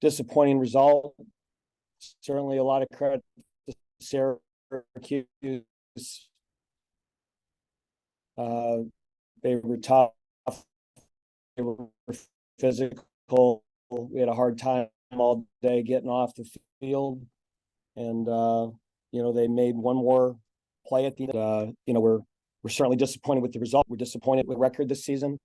disappointing result. Certainly a lot of credit to Syracuse. They were tough. They were physical. We had a hard time all day getting off the field. And, they made one more play at the end. We're certainly disappointed with the result. We're disappointed with the record this season.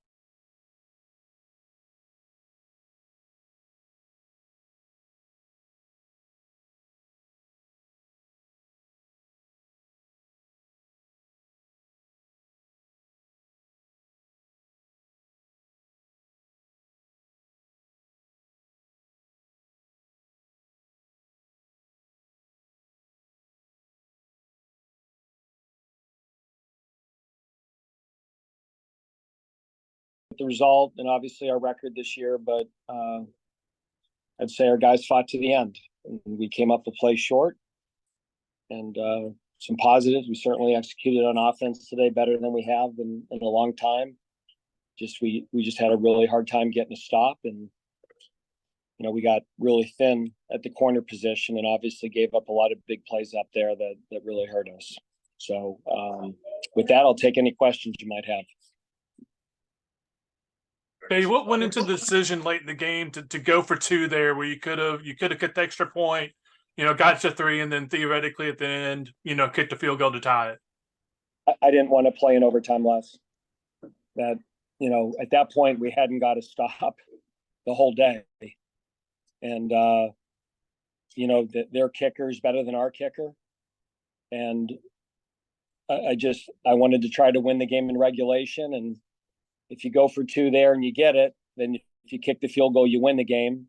The result and obviously our record this year, but I'd say our guys fought to the end. And we came up to play short. And some positives, we certainly executed on offense today better than we have in a long time. We just had a really hard time getting a stop, and we got really thin at the corner position, and obviously gave up a lot of big plays up there that really hurt us. So with that, I'll take any questions you might have. Hey, what went into the decision late in the game to go for two there, where you could have kicked the extra point, got to three, and then theoretically at the end, kicked a field goal to tie it? I didn't want to play in overtime less. That, at that point we hadn't got to stop the whole day. And, their kicker is better than our kicker. And I wanted to try to win the game in regulation. And if you go for two there and you get it, then if you kick the field goal, you win the game.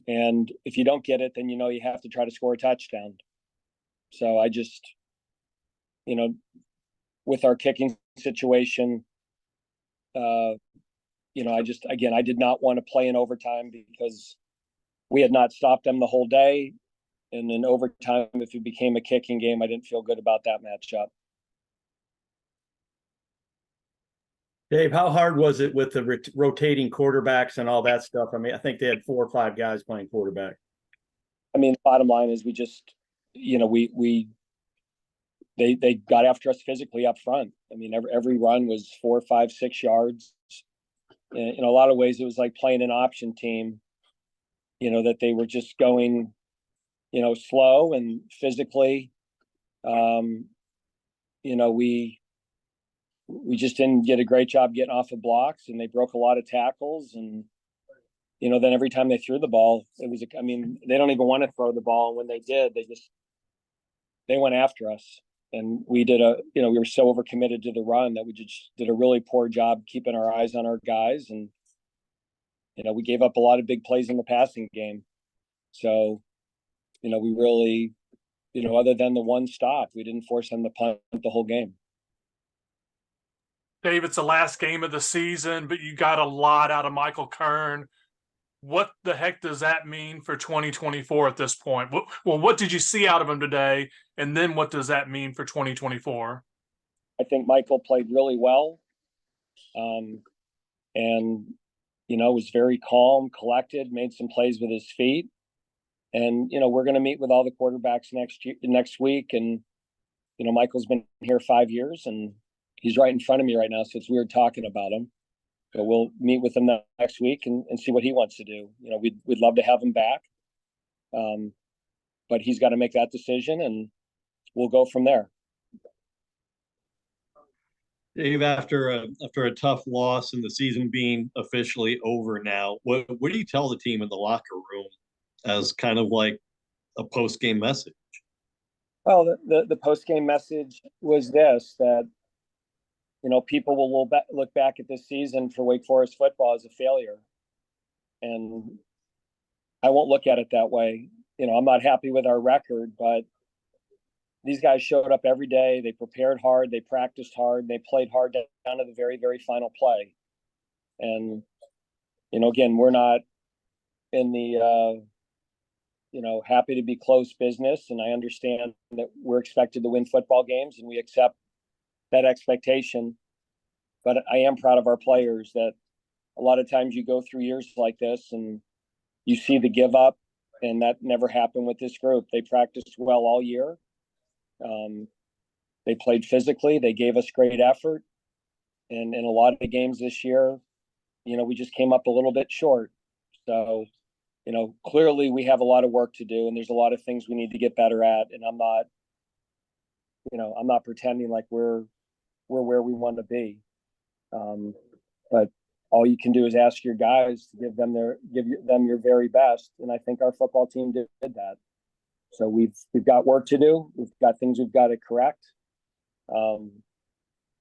And if you don't get it, then you have to try to score a touchdown. So I just, with our kicking situation, I did not want to play in overtime because we had not stopped them the whole day. And in overtime, if it became a kicking game, I didn't feel good about that matchup. Dave, how hard was it with the rotating quarterbacks and all that stuff? I mean, I think they had 4 or 5 guys playing quarterback. I mean, the bottom line is we just, they got after us physically up front. I mean, every run was 4, 5, 6 yards. In a lot of ways, it was like playing an option team, that they were just going, slow and physically. We just didn't get a great job getting off of blocks, and they broke a lot of tackles. And, then every time they threw the ball, they don't even want to throw the ball. And when they did, they went after us. And we were so overcommitted to the run that we just did a really poor job keeping our eyes on our guys. And, we gave up a lot of big plays in the passing game. So, we really, other than the one stop, we didn't force them to punt the whole game. Dave, it's the last game of the season, but you got a lot out of Michael Kern. What the heck does that mean for 2024 at this point? Well, what did you see out of him today? And then what does that mean for 2024? I think Michael played really well. Was very calm, collected, made some plays with his feet. And, we're going to meet with all the quarterbacks next week. And, Michael's been here 5 years, and he's right in front of me right now. So it's weird talking about him. But we'll meet with him next week and see what he wants to do. We'd love to have him back. But he's got to make that decision, and we'll go from there. Dave, after a tough loss and the season being officially over now, what do you tell the team in the locker room as kind of like a post-game message? Well, the post-game message was this, that, people will look back at this season for Wake Forest football as a failure. And I won't look at it that way. I'm not happy with our record, but these guys showed up every day. They prepared hard. They practiced hard. They played hard down to the very, very final play. And, again, we're not in the, happy to be close business. And I understand that we're expected to win football games, and we accept that expectation. But I am proud of our players that a lot of times you go through years like this and you see the give up, and that never happened with this group. They practiced well all year. They played physically. They gave us great effort. And in a lot of the games this year, we just came up a little bit short. So, clearly we have a lot of work to do, and there's a lot of things we need to get better at. And I'm not pretending like we're where we want to be. But all you can do is ask your guys to give them your very best. And I think our football team did that. So we've got work to do. We've got things we've got to correct.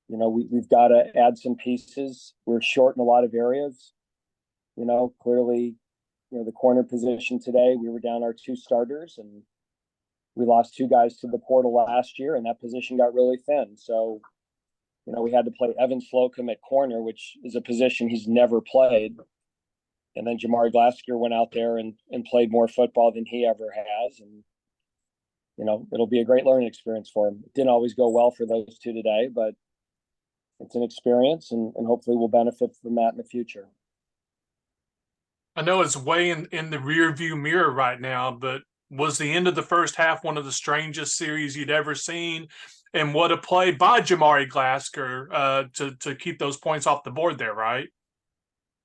We've got to add some pieces. We're short in a lot of areas. Clearly, the corner position today, we were down our 2 starters, and we lost 2 guys to the portal last year, and that position got really thin. So, we had to play Evan Slocum at corner, which is a position he's never played. And then Jamari Glasker went out there and played more football than he ever has. And, it'll be a great learning experience for him. It didn't always go well for those 2 today, but it's an experience, and hopefully we'll benefit from that in the future. I know it's way in the rear view mirror right now, but was the end of the first half one of the strangest series you'd ever seen? And what a play by Jamari Glasker to keep those points off the board there, right?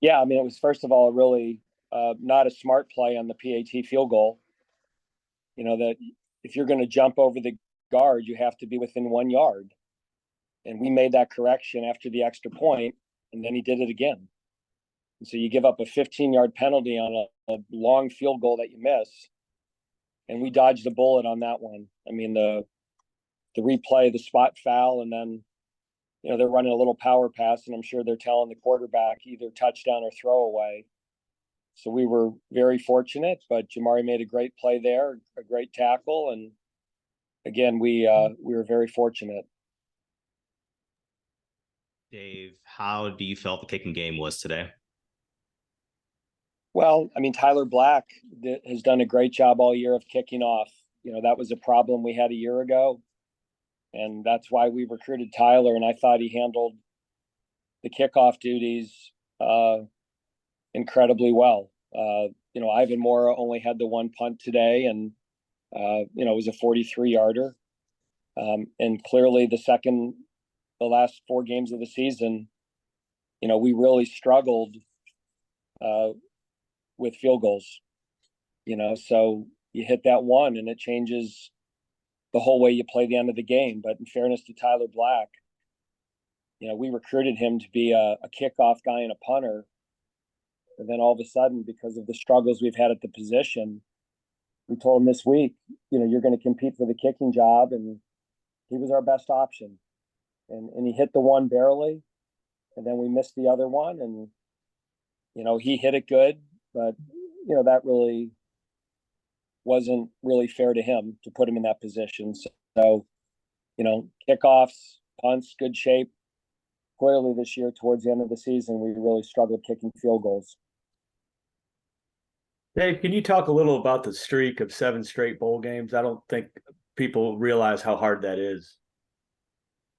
Yeah, it was, first of all, a really not a smart play on the PAT field goal. That if you're going to jump over the guard, you have to be within 1 yard. And we made that correction after the extra point, and then he did it again. And so you give up a 15-yard penalty on a long field goal that you miss. And we dodged a bullet on that one. The replay, the spot foul, and then, they're running a little power pass, and I'm sure they're telling the quarterback either touchdown or throwaway. So we were very fortunate, but Jamari made a great play there, a great tackle. And again, we were very fortunate. Dave, how do you felt the kicking game was today? Well, Tyler Black has done a great job all year of kicking off. That was a problem we had a year ago. And that's why we recruited Tyler. And I thought he handled the kickoff duties incredibly well. Ivan Mora only had the 1 punt today, and, it was a 43-yarder. And clearly the last 4 games of the season, we really struggled with field goals, so you hit that one and it changes the whole way you play the end of the game. But in fairness to Tyler Black, we recruited him to be a kickoff guy and a punter. And then all of a sudden, because of the struggles we've had at the position, we told him this week, you're going to compete for the kicking job. And he was our best option. And he hit the one barely, and then we missed the other one. And, he hit it good, but, that really wasn't really fair to him to put him in that position. So, kickoffs, punts, good shape. Clearly this year, towards the end of the season, we really struggled kicking field goals. Dave, can you talk a little about the streak of 7 straight bowl games? I don't think people realize how hard that is.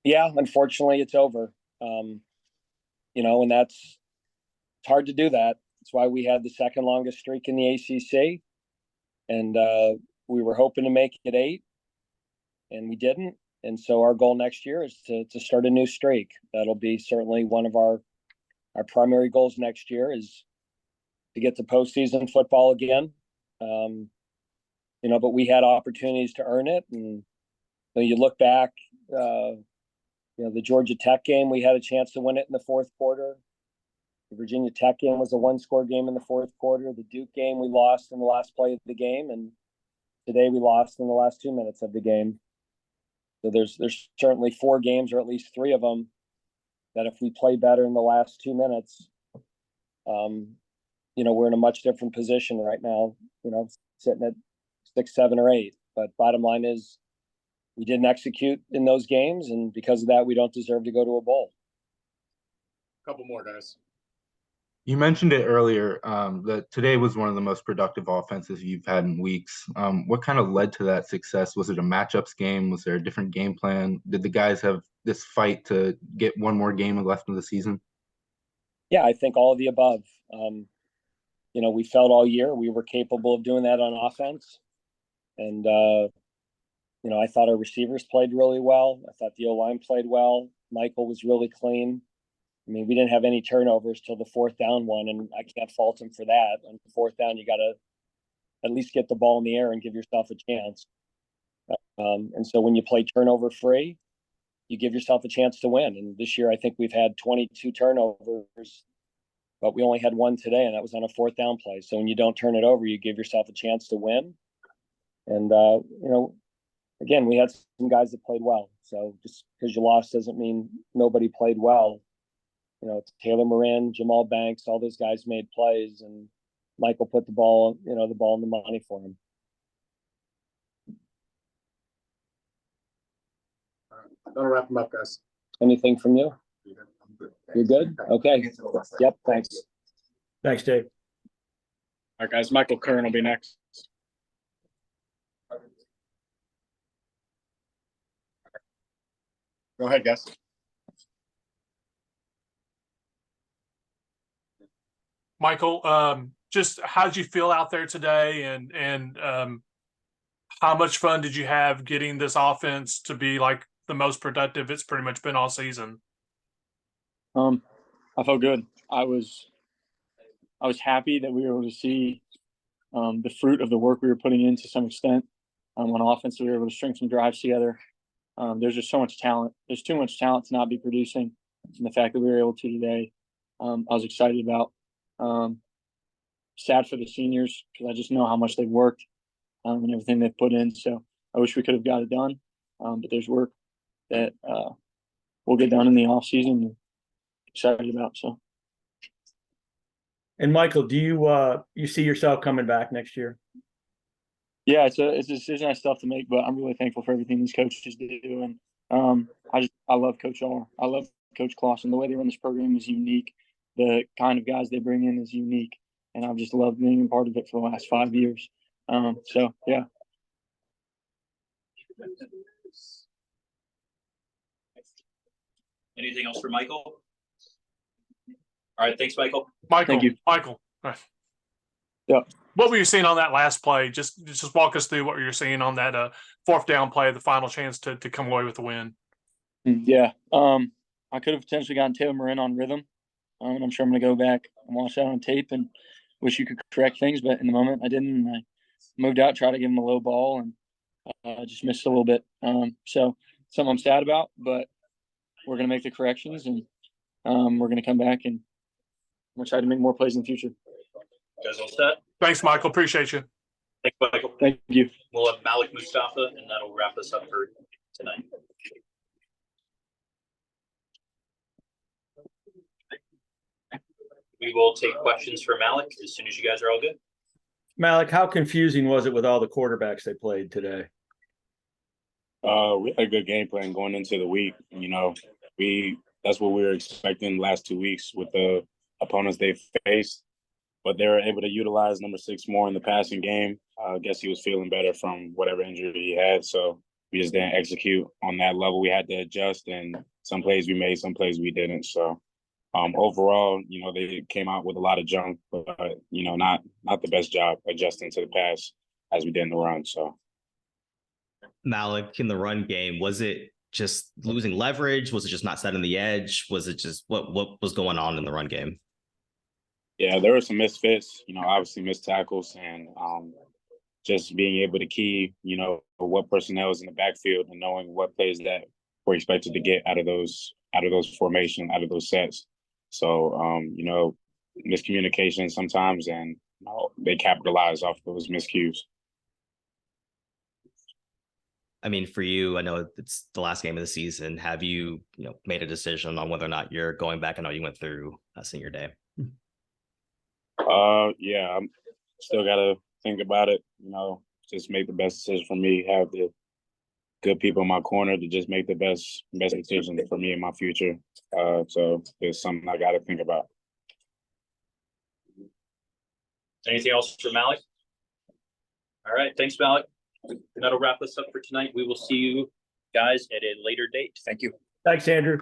Yeah, unfortunately, it's over. And it's hard to do that. That's why we had the second longest streak in the ACC. And we were hoping to make it 8, and we didn't. And so our goal next year is to start a new streak. That'll be certainly one of our primary goals next year, is to get to postseason football again. But we had opportunities to earn it. And you look back, the Georgia Tech game, we had a chance to win it in the fourth quarter. The Virginia Tech game was a 1-score game in the fourth quarter. The Duke game, we lost in the last play of the game. And today we lost in the last 2 minutes of the game. So there's certainly 4 games, or at least 3 of them, that if we play better in the last 2 minutes, we're in a much different position right now, sitting at 6, 7, or 8. But bottom line is, we didn't execute in those games, and because of that, we don't deserve to go to a bowl. Couple more, guys. You mentioned it earlier that today was one of the most productive offenses you've had in weeks. What kind of led to that success? Was it a matchups game? Was there a different game plan? Did the guys have this fight to get one more game left in the season? Yeah, I think all of the above. we felt all year we were capable of doing that on offense. And, I thought our receivers played really well. I thought the O-line played well. Michael was really clean. I mean, we didn't have any turnovers till the fourth down one, and I can't fault him for that. On the fourth down, you got to at least get the ball in the air and give yourself a chance. And so when you play turnover free, you give yourself a chance to win. And this year, I think we've had 22 turnovers, but we only had one today, and that was on a fourth down play. So when you don't turn it over, you give yourself a chance to win. And, again, we had some guys that played well. So just because you lost doesn't mean nobody played well. Taylor Moran, Jamal Banks, all those guys made plays, and Michael put the ball in the money for him. All right. That'll wrap them up, guys. Anything from you? You're good? Okay. Yep. Thanks. Thanks, Dave. All right, guys. Michael Kern will be next. Go ahead, guys. Michael, just how did you feel out there today, and how much fun did you have getting this offense to be like the most productive it's pretty much been all season? I felt good. I was happy that we were able to see the fruit of the work we were putting in to some extent. On offense, we were able to string some drives together. There's just so much talent. There's too much talent to not be producing. And the fact that we were able to today, I was excited about. Sad for the seniors because I just know how much they've worked and everything they've put in. So I wish we could have got it done. But there's work that we'll get done in the off season. And excited about. So. And Michael, do you see yourself coming back next year? Yeah, it's a decision I still have to make, but I'm really thankful for everything these coaches do. And I love Coach R. I love Coach Clausen. The way they run this program is unique. The kind of guys they bring in is unique, and I've just loved being a part of it for the last 5 years. So yeah. Anything else for Michael? All right, thanks, Michael. Thank you. Michael. Yeah. What were you seeing on that last play? Just walk us through what you were seeing on that fourth down play, the final chance to come away with the win. Yeah. I could have potentially gotten Taylor Moran on rhythm. And I'm sure I'm going to go back and watch that on tape and wish you could correct things. But in the moment, I didn't. I moved out, tried to give him a low ball, and just missed a little bit. So something I'm sad about, but we're going to make the corrections, and we're going to come back and we'll try to make more plays in the future. You guys all set? Thanks, Michael. Appreciate you. Thanks, Michael. Thank you. We'll have Malik Mustafa, and that'll wrap us up for tonight. We will take questions for Malik as soon as you guys are all good. Malik, how confusing was it with all the quarterbacks they played today? We had a good game plan going into the week. That's what we were expecting the last 2 weeks with the opponents they faced. But they were able to utilize number 6 more in the passing game. I guess he was feeling better from whatever injury he had. So we just didn't execute on that level. We had to adjust, and some plays we made, some plays we didn't. So overall, they came out with a lot of junk, but, not the best job adjusting to the pass as we did in the run. So Malik, in the run game, was it just losing leverage? Was it just not setting the edge? Was it just what was going on in the run game? Yeah, there were some misfits, obviously missed tackles, and just being able to key, what personnel is in the backfield and knowing what plays that we're expected to get out of those formations, out of those sets. So, miscommunication sometimes, and they capitalize off those miscues. I mean, for you, I know it's the last game of the season. Have you, made a decision on whether or not you're going back? I know you went through senior day. Yeah, I'm still got to think about it, just make the best decision for me, have the good people in my corner to just make the best decision for me in my future. So it's something I got to think about. Anything else for Malik? All right, thanks, Malik. That'll wrap us up for tonight. We will see you guys at a later date. Thank you. Thanks, Andrew.